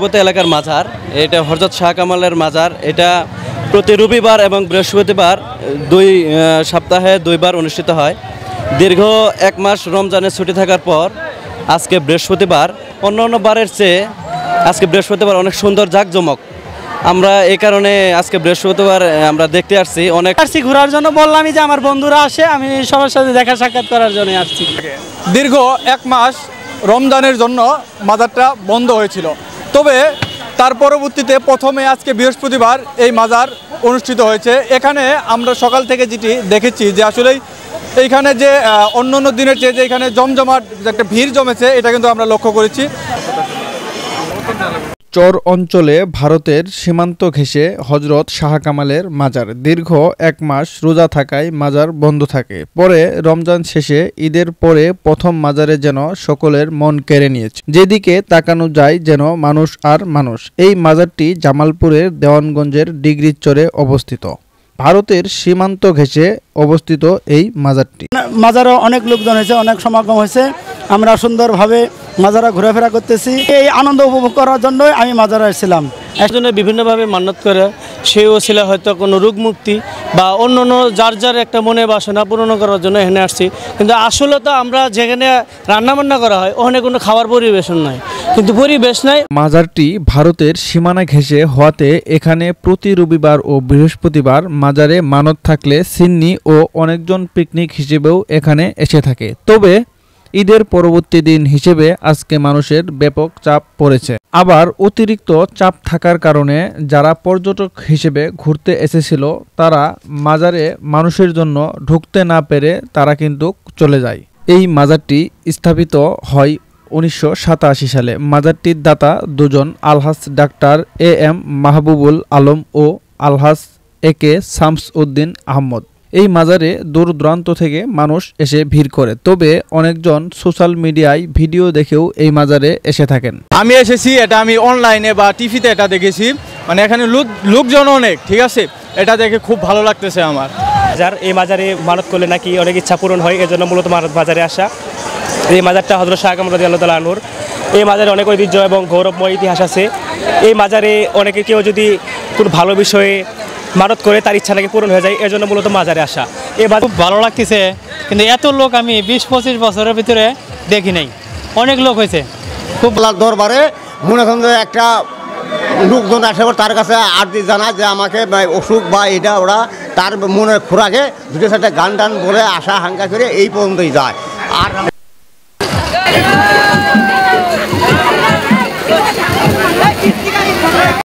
পূর্বতে এলাকার মাজার, এটা হযরত শাহ কামালের মাজার। এটা প্রতি রবিবার এবং বৃহস্পতিবার সপ্তাহে 2 বার অনুষ্ঠিত হয়। দীর্ঘ 1 মাস রমজানের ছুটি থাকার পর আজকে বৃহস্পতিবার, অন্যান্য বারের চেয়ে আজকে বৃহস্পতিবার অনেক সুন্দর জাঁকজমক। আমরা এই কারণে আজকে বৃহস্পতিবার আমরা দেখতে আসছি। ঘোরার জন্য বললামই যে আমার বন্ধুরা আসে, আমি সবার সাথে দেখা সাক্ষাৎ করার জন্য আসছি। দীর্ঘ 1 মাস রমজানের জন্য মাজারটা বন্ধ হয়েছিল, তবে তার পরবর্তীতে প্রথমে আজকে বৃহস্পতিবার এই মাজার অনুষ্ঠিত হয়েছে। এখানে আমরা সকাল থেকে যেটি দেখেছি যে আসলেই এইখানে যে অন্য দিনের চেয়ে যে এখানে জমজমাট একটা ভিড় জমেছে, এটা কিন্তু আমরা লক্ষ্য করেছি। চর অঞ্চলে ভারতের সীমান্ত ঘেঁষে হযরত শাহ কামালের মাজার। দীর্ঘ 1 মাস রোজা থাকায় মাজার বন্ধ থাকে। পরে রমজান শেষে ঈদের পরে প্রথম মাজারে যেন সকলের মন কেড়ে নিয়েছে। যেদিকে তাকানো যায় যেন মানুষ আর মানুষ। এই মাজারটি জামালপুরের দেওয়ানগঞ্জের ডিগ্রির চরে অবস্থিত। ভারতের সীমান্ত ঘেঁষে অবস্থিত এই মাজারটি। মাজারে অনেক লোকজন হয়েছে, অনেক সমাগম হয়েছে। আমরা সুন্দরভাবে মাজারা ঘোরাফেরা করতেছি। এই আনন্দ উপভোগ করার জন্যই আমি মাজারে এসেছিলাম। একজনে বিভিন্নভাবে মান্যত করে, সেই ওসিলা হয়তো কোনো রোগ মুক্তি বা অন্য যার একটা মনে বাসনা পূরণ করার জন্য এখানে আসছি। কিন্তু আসলে তো আমরা যেখানে রান্নাবান্না করা হয় ওখানে কোনো খাবার পরিবেশন নাই, কিন্তু পরিবেশ নাই। মাজারটি ভারতের সীমানা ঘেঁষে হওয়াতে এখানে প্রতি রবিবার ও বৃহস্পতিবার মাজারে মানত থাকলে সিন্নি ও অনেকজন পিকনিক হিসেবেও এখানে এসে থাকে। তবে ঈদের পরবর্তী দিন হিসেবে আজকে মানুষের ব্যাপক চাপ পড়েছে। আবার অতিরিক্ত চাপ থাকার কারণে যারা পর্যটক হিসেবে ঘুরতে এসেছিল তারা মাজারে মানুষের জন্য ঢুকতে না পেরে তারা কিন্তু চলে যায়। এই মাজারটি স্থাপিত হয় 1987 সালে। মাজারটির দাতা দুজন, আলহাজ ডাক্তার AM মাহবুবুল আলম ও আলহাজ AK শামস উদ্দিন আহমদ। এই মাজারে দূর দূরান্ত থেকে মানুষ এসে ভিড় করে, তবে অনেকজন সোশ্যাল মিডিয়ায় ভিডিও দেখেও এই মাজারে এসে থাকেন। আমি এসেছি, এটা আমি অনলাইনে বা টিভিতে এটা দেখেছি, মানে এখানে লোকজন অনেক, ঠিক আছে, এটা দেখে খুব ভালো লাগতেছে আমার। এই মাজারে মানত করলে নাকি অনেক ইচ্ছা পূরণ হয়, এজন্য মূলত মাজারে আসা। এই মাজারটা হযরত শাহ কামাল রাদিয়াল্লাহু তাআলা আনহুর। এই মাজারে অনেক ঐতিহ্য এবং গৌরবময় ইতিহাস আছে। এই মাজারে অনেকে কেউ যদি কোনো ভালো বিষয়ে মানত করে তার ইচ্ছা নাকি পূরণ হয়ে যায়, এর জন্য মূলত মাজারে আসা। এবার খুব ভালো লাগতেছে, কিন্তু এত লোক আমি 20-25 বছরের ভিতরে দেখি নাই। অনেক লোক হয়েছে। খুব দরবারে মনে করেন যে একটা লোকজন আসে, তার কাছে আরতি জানায় যে আমাকে অসুখ বা এটা ওরা তার মনের খোরাকে 2-4টা গান টান বলে আশা হাঙ্কা করে এই পর্যন্তই যায়। আর